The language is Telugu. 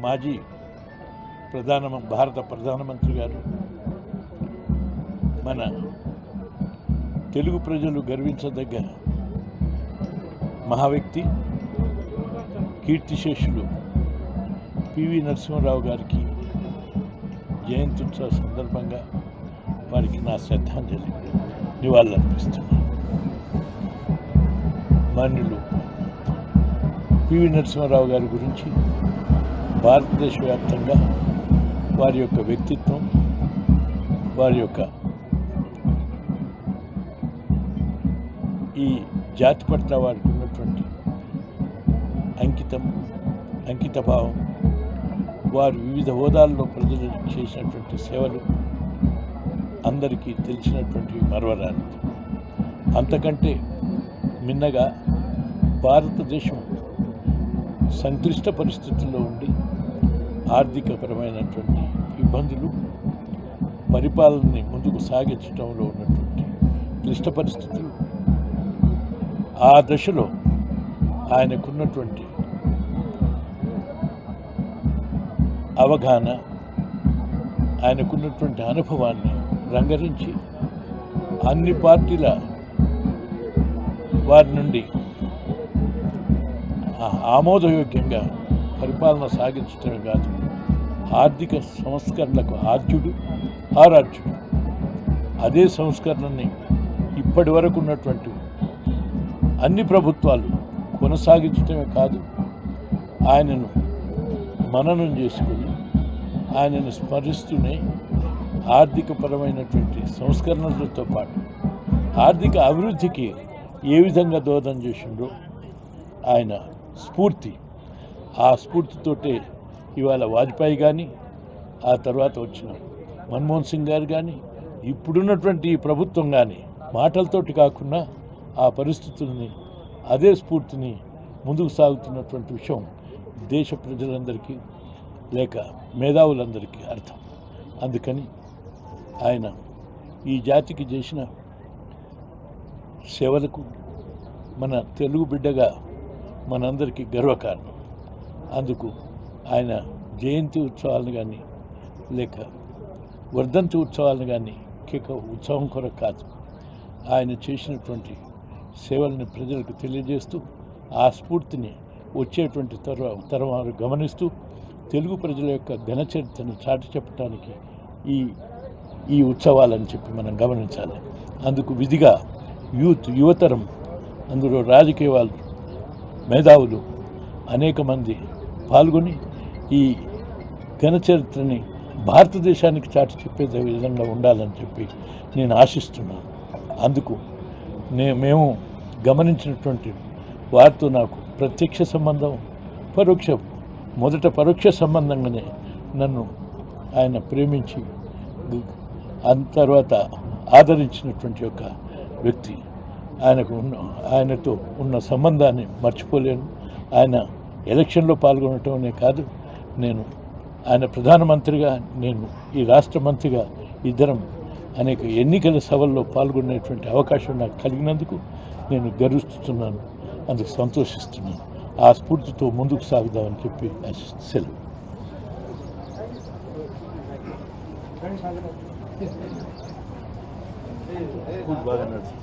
మాజీ భారత ప్రధానమంత్రి గారు, మన తెలుగు ప్రజలు గర్వించదగ్గ మహావ్యక్తి కీర్తిశేషులు పివి నరసింహారావు గారికి జయంతి ఉత్సవ సందర్భంగా వారికి నా శ్రద్ధాంజలి నివాళులర్పిస్తున్నాను. మాన్యులు పివి నరసింహారావు గారి గురించి భారతదేశ వ్యాప్తంగా వారి యొక్క వ్యక్తిత్వం, వారి యొక్క ఈ జాతి పట్ల వారికి ఉన్నటువంటి అంకితభావం, వారు వివిధ హోదాల్లో ప్రజలకు చేసినటువంటి సేవలు అందరికీ తెలిసినటువంటి మరవరానిది. అంతకంటే మిన్నగా భారతదేశం సంక్లిష్ట పరిస్థితుల్లో ఉండి ఆర్థికపరమైనటువంటి ఇబ్బందులు, పరిపాలనని ముందుకు సాగించడంలో ఉన్నటువంటి క్లిష్ట పరిస్థితులు, ఆ దశలో ఆయనకున్నటువంటి అవగాహన, ఆయనకున్నటువంటి అనుభవాన్ని రంగరించి అన్ని పార్టీల వారి నుండి ఆమోదయోగ్యంగా పరిపాలన సాగించడమే కాదు, ఆర్థిక సంస్కరణలకు ఆరాధ్యుడు. అదే సంస్కరణని ఇప్పటి వరకు ఉన్నటువంటి అన్ని ప్రభుత్వాలు కొనసాగించడమే కాదు, ఆయనను మననం చేసుకుని ఆయనను స్మరిస్తూనే ఆర్థికపరమైనటువంటి సంస్కరణలతో పాటు ఆర్థిక అభివృద్ధికి ఏ విధంగా దోహదం చేసిండో ఆయన స్ఫూర్తి, ఆ స్ఫూర్తితోటే ఇవాళ వాజ్పేయి కానీ, ఆ తర్వాత వచ్చిన మన్మోహన్ సింగ్ గారు కానీ, ఇప్పుడున్నటువంటి ఈ ప్రభుత్వం కానీ మాటలతోటి కాకుండా ఆ పరిస్థితుల్ని, అదే స్ఫూర్తిని ముందుకు సాగుతున్నటువంటి విషయం దేశ ప్రజలందరికీ లేక మేధావులందరికీ అర్థం. అందుకని ఆయన ఈ జాతికి చేసిన సేవలకు మన తెలుగు బిడ్డగా మనందరికీ గర్వకారణం. అందుకు ఆయన జయంతి ఉత్సవాలను కానీ లేక వర్ధంతి ఉత్సవాలను కానీ కేక ఉత్సవం కొరకు కాదు, ఆయన చేసినటువంటి సేవల్ని ప్రజలకు తెలియజేస్తూ ఆ స్ఫూర్తిని వచ్చేటువంటి తరం గమనిస్తూ తెలుగు ప్రజల యొక్క ఘనచరిత్రను చాటి చెప్పడానికి ఈ ఉత్సవాలని చెప్పి మనం గమనించాలి. అందుకు విధిగా యువతరం, అందులో రాజకీయ వాళ్ళు, మేధావులు అనేక మంది పాల్గొని ఈ ఘనచరిత్రని భారతదేశానికి చాటి చెప్పే విధంగా ఉండాలని చెప్పి నేను ఆశిస్తున్నాను. అందుకు మేము గమనించినటువంటి వారితో నాకు ప్రత్యక్ష సంబంధం, మొదట పరోక్ష సంబంధంగానే నన్ను ఆయన ప్రేమించి తర్వాత ఆదరించినటువంటి ఒక వ్యక్తి. ఆయనతో ఉన్న సంబంధాన్ని మర్చిపోలేను. ఆయన ఎలక్షన్లో పాల్గొనటమే కాదు, నేను ఆయన ప్రధానమంత్రిగా, నేను ఈ రాష్ట్ర మంత్రిగా ఇద్దరం అనేక ఎన్నికల సభల్లో పాల్గొనేటువంటి అవకాశం నాకు కలిగినందుకు నేను గర్విస్తున్నాను, అందుకు సంతోషిస్తున్నాను. ఆ స్ఫూర్తితో ముందుకు సాగుదామని చెప్పి సెలవు. బాగా నడుస్తుంది.